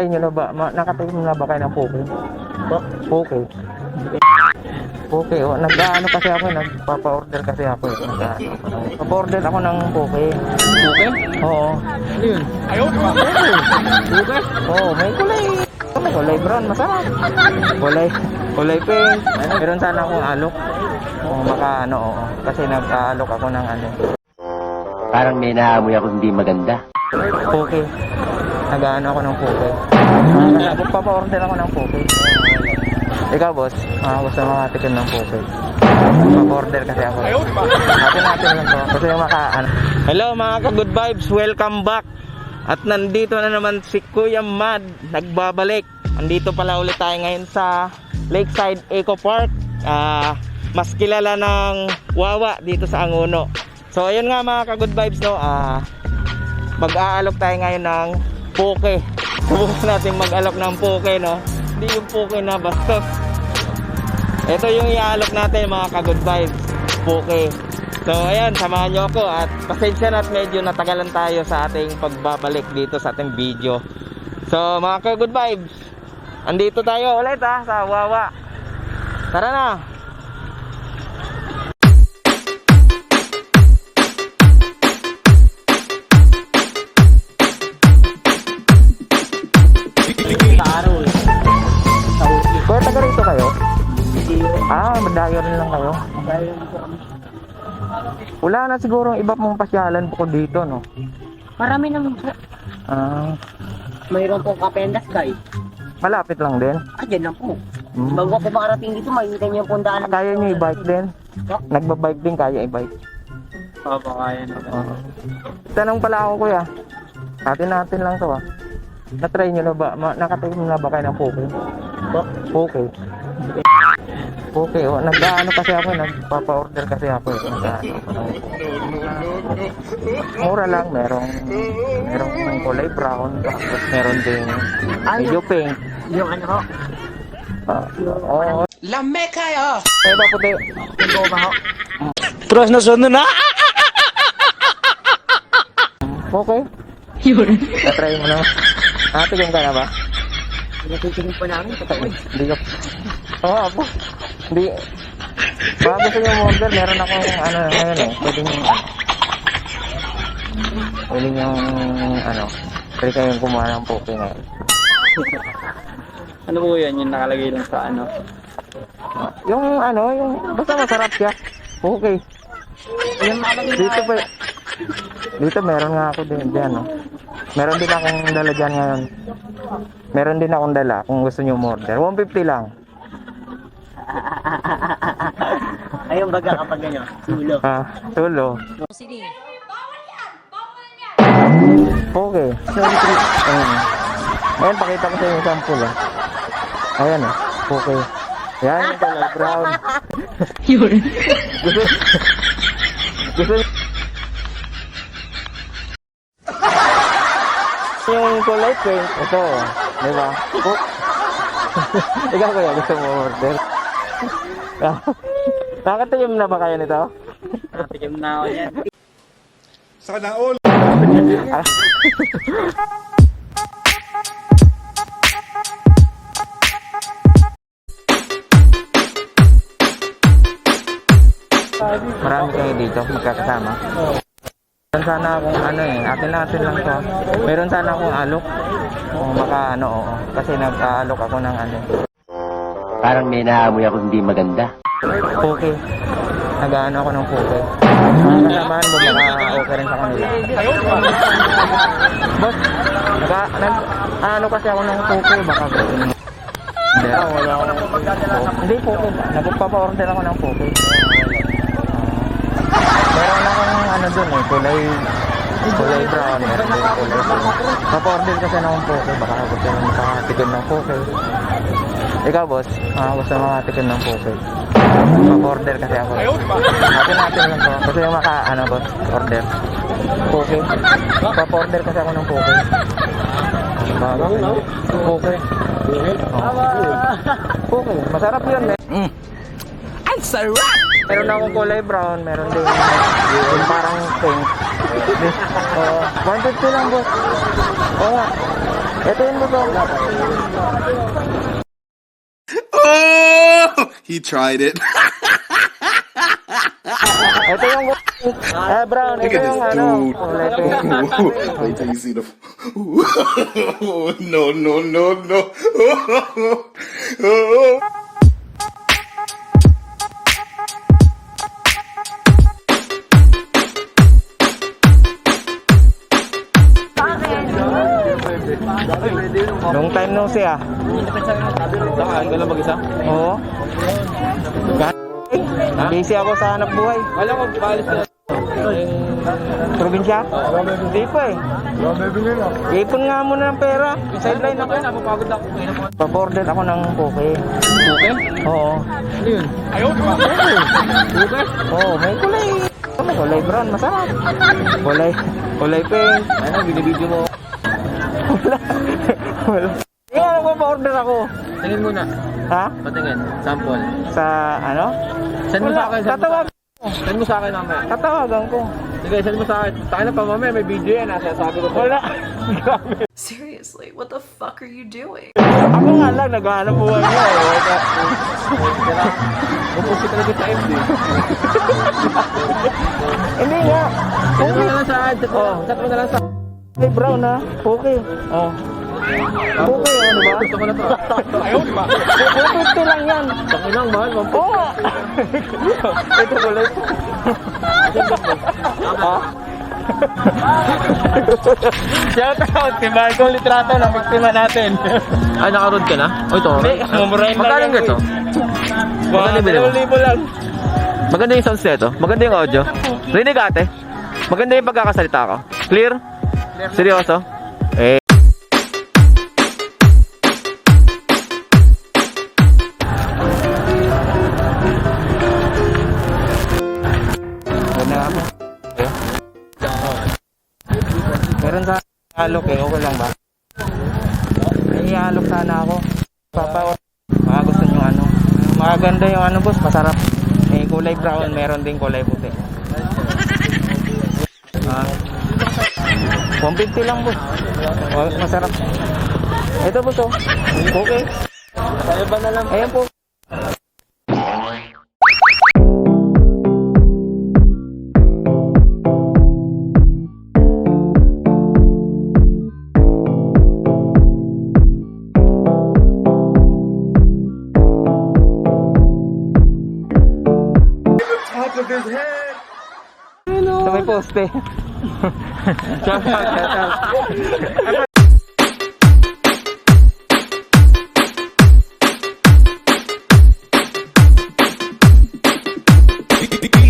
Nyo na ba? Nakatayin na ba kayo ng poke? Poke. Poke, oh. Nag-ano kasi ako, nagpapa-order kasi ako. Nagpa-order ako ng poke. Poke? Oo. Ano yun? Ayaw ka ba? Poke? Oo, may kulay. May kulay brown, masarap. Kulay pink. Meron sana akong alok. Kung maka-ano, oo. Kasi nag-aalok ako ng ano. Parang may naamoy ako hindi maganda. Poke. Nag-ano ako ng poke. Nagpapa-order ako ng poke. Ikaw, boss, gusto mo makatikim ng poke. Mag-order kasi ako. Natin lang to. Kasi yung maka-ano. Hello mga ka-good vibes, welcome back. At nandito na naman si Kuya Mad, nagbabalik. Nandito pala ulit tayo ngayon sa Lakeside Eco Park. Mas kilala ng Wawa dito sa Angono. So ayun nga mga ka-good vibes, no. Mag-aalok tayo ngayon ng poke. Subukan natin mag-alok ng poke, no. Hindi yung poke na bastos. Ito yung i-alok natin mga ka-good vibes, poke. So ayan, samahan nyo ako at pasensya na at medyo natagalan tayo sa ating pagbabalik dito sa ating video. So mga ka-good vibes, andito tayo ulit sa Wawa. Tara na. Kuya, taga rito kayo? Madayo rin lang kayo. Wala na siguro iba pong pasyalan bukod dito, no? Marami naman po. Mayroon po Kapendas, guys. Malapit lang din. Dyan lang po. Bago ako makarating dito, makikita niyo yung pundaan. Kaya niyo i-bike din? Nagbabike din, kaya i-bike? Opo, kaya naman. Tanong pala ako, kuya. Natin lang to, Na-try nyo na ba? Nakatayin na ba kayo ng poke? Poke. Poke, oh. Nag-ano kasi ako, nagpapa-order kasi ako. Mura lang, merong kulay brown, tapos meron ding medyo pink. Yung ano ho? Oo. Lame kayo! Eh ba puti? Yung goma ho? Terus na sunod na! Okay. Yun. Na-try mo na. Tigyan ka na ba? Pinatitigin po namin, totoo eh. Hindi ka. Apo. Hindi. Baka gusto nyo order, meron akong ano ngayon eh. Pwedeng yung pwede kayong kumuha ng poke ngayon. Ano po yan? Yung nakalagay lang sa ano? Yung basta masarap siya. Okay. Yung nakalagay Dito meron nga ako din dyan, no? Meron din akong dala dyan ngayon. Meron din akong dala kung gusto nyo order. 150 lang. Ayun baga kapag ganyan, sulo. Tulo. Sige. Okay. Ayan, pakita ko sa inyo yung sample, Ayan, okay. Yan, yung color brown. Yun. Gusto yung kulay pink, ito, di ba? Ikaw kaya gusto mo order? Nakatikim na ba kayo nito? Natikim na ako yan. Sana all! Marami kayo dito, magkakasama. Meron sana akong atin lang to. Meron sana akong alok. Kung oo. Kasi nag-aalok ako ng Parang may naamoy ako hindi maganda. poke. Nag-ano ako ng poke. Kasamahan mo, maka-okay rin sa kanila. Boss, ano kasi ako ng poke, baka hindi, wala ako. Hindi, poke. Nagpapa-order ako ng poke. Meron akong dun kulay brown, meron din kulay brown. Papa-order kasi ng poke, baka gusto mo makatikim ng poke. Ikaw, boss, gusto mo makatikim ng poke. Papa-order kasi ako. Natin lang to. Kasi yung boss, order. Poke. Papa-order kasi ako ng poke. Poke. Poke. Masarap yun, Ay, sarap! Meron akong kulay brown, meron din yung parang pink. 150 lang, boss. Oo nga. Ito yun, boss. Oh, he tried it. Ito yung brown. Look Ito at yung this ano. dude. Kulay pink. Wait till you see the. No, no, no, no. Long time no see ah. Saan ka lang mag-isa? Oo. Busy ako sa hanap buhay. Alam ko, baalis na. Probinsya? Hindi pa eh. Ipon nga muna ng pera. Sideline ako. Napapagod ako. Pa-border ako ng poke. Okay? Oo. Ano yun? Okay? Oo, may kulay. Kulay brown, masarap. Kulay pink. Ano, binibidyo mo. Wala. Ano ko pa-order ako? Tingin muna. Ha? Patingin. Sample. Sa ano? Send mo sa akin. Tatawag. Send mo sa akin mamaya. Tatawagan ko. Sige, send mo sa akin. Tayo na pa mamaya, may video yan. Nasa sabi ko. Wala. Seriously, what the fuck are you doing? Ako nga lang, naghahanap buhay niya eh. Pupusin talaga sa MD. Hindi nga. Send mo na lang sa akin. Chat mo na lang sa akin. Kulay brown ha. Okay. Oh. Okay, ano ba? Gusto ko na to. Ayaw, di ba? 250 lang yan. Takinang mahal. Oo nga. Ito kulay. Ha? Shout out kay Michael Litrato na biktima natin. Ay, nakaroon ka na? O, ito. Hindi, mumurahin lang Magkano yan, gusto? Wow, Magkano yung bili mo? 2,000 lang. Maganda yung sounds nito. Maganda yung audio. Rinig ate. Maganda yung pagkakasalita ko. Clear? Seryoso? Eh. Wala ako. Meron sa alok eh, okay lang ba? May alok sana ako. Mga gusto nyo ano. Maganda yung ano boss, masarap. May kulay brown, meron din kulay puti. 150 lang boss. Masarap. Ito boss oh. Okay. Kaya ba na lang? Ayan po. Sa may poste. Shout out, shout out.